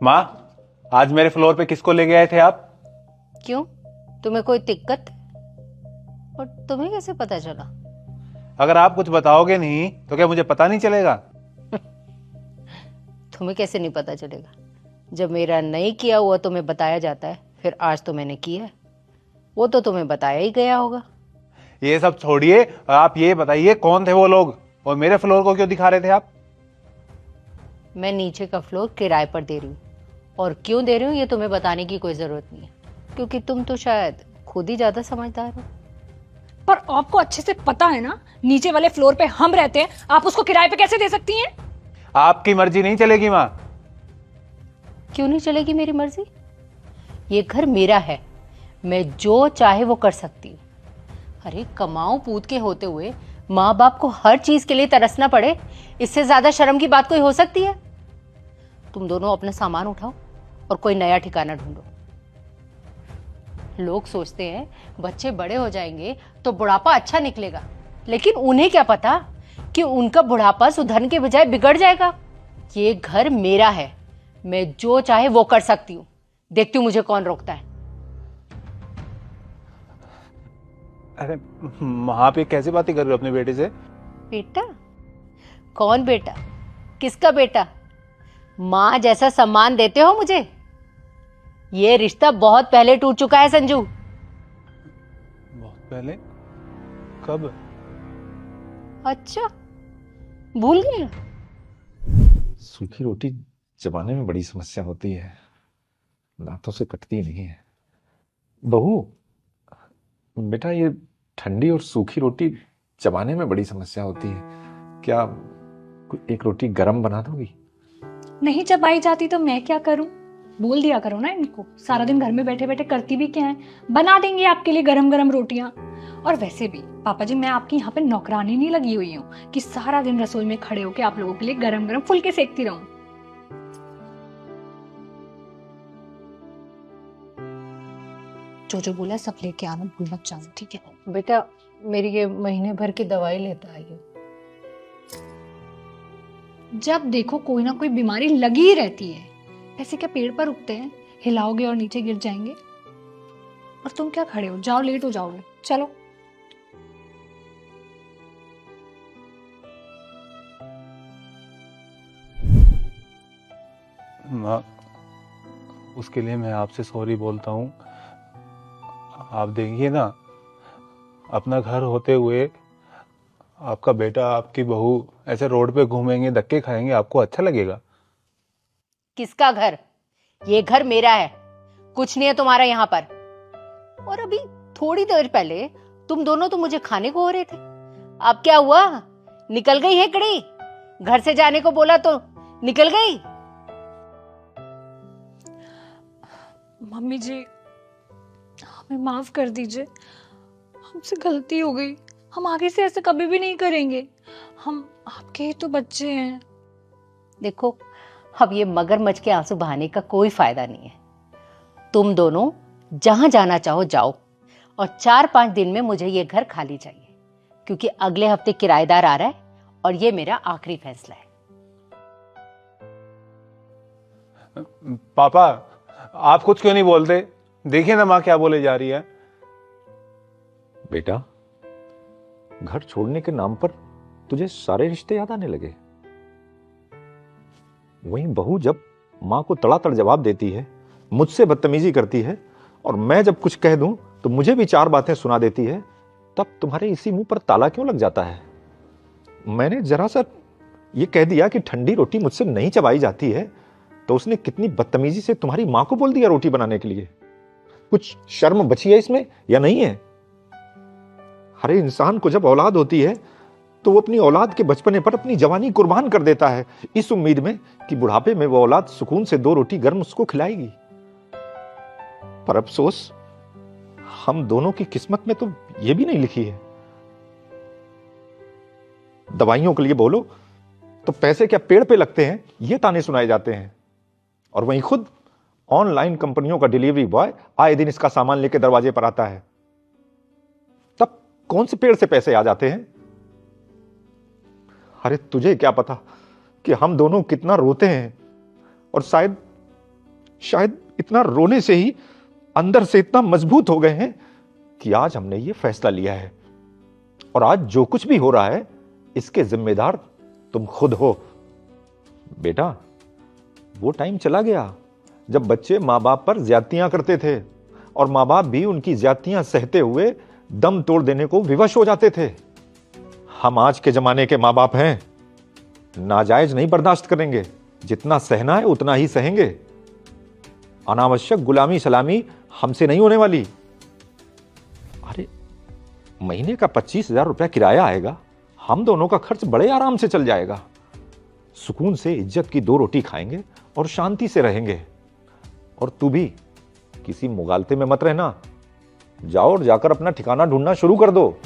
माँ, आज मेरे फ्लोर पे किसको लेके आए थे आप? क्यों, तुम्हें कोई दिक्कत? और तुम्हें कैसे पता चला? अगर आप कुछ बताओगे नहीं तो क्या मुझे पता नहीं चलेगा? तुम्हें कैसे नहीं पता चलेगा? जब मेरा नहीं किया हुआ तुम्हें बताया जाता है, फिर आज तो मैंने किया है, वो तो तुम्हें बताया ही गया होगा। ये सब छोड़िए, आप ये बताइए कौन थे वो लोग और मेरे फ्लोर को क्यों दिखा रहे थे आप? मैं नीचे का फ्लोर किराए पर दे रही हूँ, और क्यों दे रही हूँ ये तुम्हें बताने की कोई जरूरत नहीं है, क्योंकि तुम तो शायद खुद ही ज्यादा समझदार हो। पर आपको अच्छे से पता है ना, नीचे वाले फ्लोर पे हम रहते हैं, आप उसको किराए पे कैसे दे सकती हैं? आपकी मर्जी नहीं चलेगी माँ। क्यों नहीं चलेगी मेरी मर्जी? ये घर मेरा है, मैं जो चाहे वो कर सकती हूँ। अरे कमाओ पूत के होते हुए माँ बाप को हर चीज के लिए तरसना पड़े, इससे ज्यादा शर्म की बात कोई हो सकती है? तुम दोनों अपना सामान उठाओ और कोई नया ठिकाना ढूंढो। लोग सोचते हैं बच्चे बड़े हो जाएंगे तो बुढ़ापा अच्छा निकलेगा, लेकिन उन्हें क्या पता कि उनका बुढ़ापा सुधरने के बजाय बिगड़ जाएगा। ये घर मेरा है, मैं जो चाहे वो कर सकती हूँ, देखती हूँ मुझे कौन रोकता है। अरे माँ, आप ये कैसी बातें कर रहे हो अपने बेटे से? बेटा? कौन बेटा? किसका बेटा? माँ जैसा सम्मान देते हो मुझे? ये रिश्ता बहुत पहले टूट चुका है संजू। बहुत पहले? कब? अच्छा, भूल गए? सूखी रोटी चबाने में बड़ी समस्या होती है, दांतों से कटती नहीं है। बहू, बेटा ये ठंडी और सूखी रोटी चबाने में बड़ी समस्या होती है, क्या एक रोटी गरम बना दोगी? नहीं चबाई जाती तो मैं क्या करूं? बोल दिया करो ना इनको, सारा दिन घर में बैठे बैठे करती भी क्या है, बना देंगे आपके लिए गरम गरम रोटियां। और वैसे भी पापा जी, मैं आपकी यहाँ पे नौकरानी नहीं लगी हुई हूँ कि सारा दिन रसोई में खड़े होके आप लोगों के लिए गरम गरम फुलके सेकती रहूं। जो बोला सब लेके आना, भूल मत जाना, ठीक है? बेटा, मेरी ये महीने भर की दवाई लेता आइए। जब देखो कोई ना कोई बीमारी लगी ही रहती है। ऐसे क्या पेड़ पर उगते हैं, हिलाओगे और नीचे गिर जाएंगे? और तुम क्या खड़े हो, जाओ, लेट हो जाओगे, चलो। माँ, उसके लिए मैं आपसे सॉरी बोलता हूँ। आप देखिए ना, अपना घर होते हुए आपका बेटा आपकी बहू ऐसे रोड पे घूमेंगे, धक्के खाएंगे, आपको अच्छा लगेगा? किसका घर? ये घर मेरा है, कुछ नहीं है तुम्हारा यहाँ पर। और अभी थोड़ी देर पहले तुम दोनों तो मुझे खाने को हो रहे थे, अब क्या हुआ? निकल गई है कड़ी? घर से जाने को बोला तो निकल गई? मम्मी जी, हमें माफ कर दीजिए, हमसे गलती हो गई, हम आगे से ऐसे कभी भी नहीं करेंगे, हम आपके ही तो बच्चे हैं। देखो, अब ये मगरमच्छ के आंसू बहाने का कोई फायदा नहीं है। तुम दोनों जहां जाना चाहो जाओ, और 4-5 दिन में मुझे ये घर खाली चाहिए, क्योंकि अगले हफ्ते किराएदार आ रहा है और ये मेरा आखिरी फैसला है। पापा, आप कुछ क्यों नहीं बोलते? देखिए ना माँ क्या बोले जा रही है। बेटा, घर छोड़ने के नाम पर तुझे सारे रिश्ते याद आने लगे। वहीं बहू जब मां को तड़ातड़ जवाब देती है, मुझसे बदतमीजी करती है, और मैं जब कुछ कह दूं तो मुझे भी 4 बातें सुना देती है, तब तुम्हारे इसी मुंह पर ताला क्यों लग जाता है? मैंने जरा सा ये कह दिया कि ठंडी रोटी मुझसे नहीं चबाई जाती है, तो उसने कितनी बदतमीजी से तुम्हारी मां को बोल दिया रोटी बनाने के लिए। कुछ शर्म बची है इसमें या नहीं है? हर इंसान को जब औलाद होती है तो वो अपनी औलाद के बचपने पर अपनी जवानी कुर्बान कर देता है, इस उम्मीद में कि बुढ़ापे में वो औलाद सुकून से 2 रोटी गर्म उसको खिलाएगी। पर अफसोस, हम दोनों की किस्मत में तो ये भी नहीं लिखी है। दवाइयों के लिए बोलो तो पैसे क्या पेड़ पे लगते हैं, ये ताने सुनाए जाते हैं, और वहीं खुद ऑनलाइन कंपनियों का डिलीवरी बॉय आए दिन इसका सामान लेके दरवाजे पर आता है। तब कौन से पेड़ से पैसे आ जाते हैं? अरे तुझे क्या पता कि हम दोनों कितना रोते हैं, और शायद शायद इतना रोने से ही अंदर से इतना मजबूत हो गए हैं कि आज हमने ये फैसला लिया है। और आज जो कुछ भी हो रहा है इसके जिम्मेदार तुम खुद हो। बेटा, वो टाइम चला गया जब बच्चे माँ बाप पर ज्यादतियां करते थे और माँ बाप भी उनकी ज्यादतियां सहते हुए दम तोड़ देने को विवश हो जाते थे। हम आज के जमाने के माँ बाप हैं, नाजायज नहीं बर्दाश्त करेंगे, जितना सहना है उतना ही सहेंगे। अनावश्यक गुलामी सलामी हमसे नहीं होने वाली। अरे महीने का 25,000 रुपया किराया आएगा, हम दोनों का खर्च बड़े आराम से चल जाएगा। सुकून से इज्जत की 2 रोटी खाएंगे और शांति से रहेंगे। और तू भी किसी मुगालते में मत रहना, जाओ और जाकर अपना ठिकाना ढूंढना शुरू कर दो।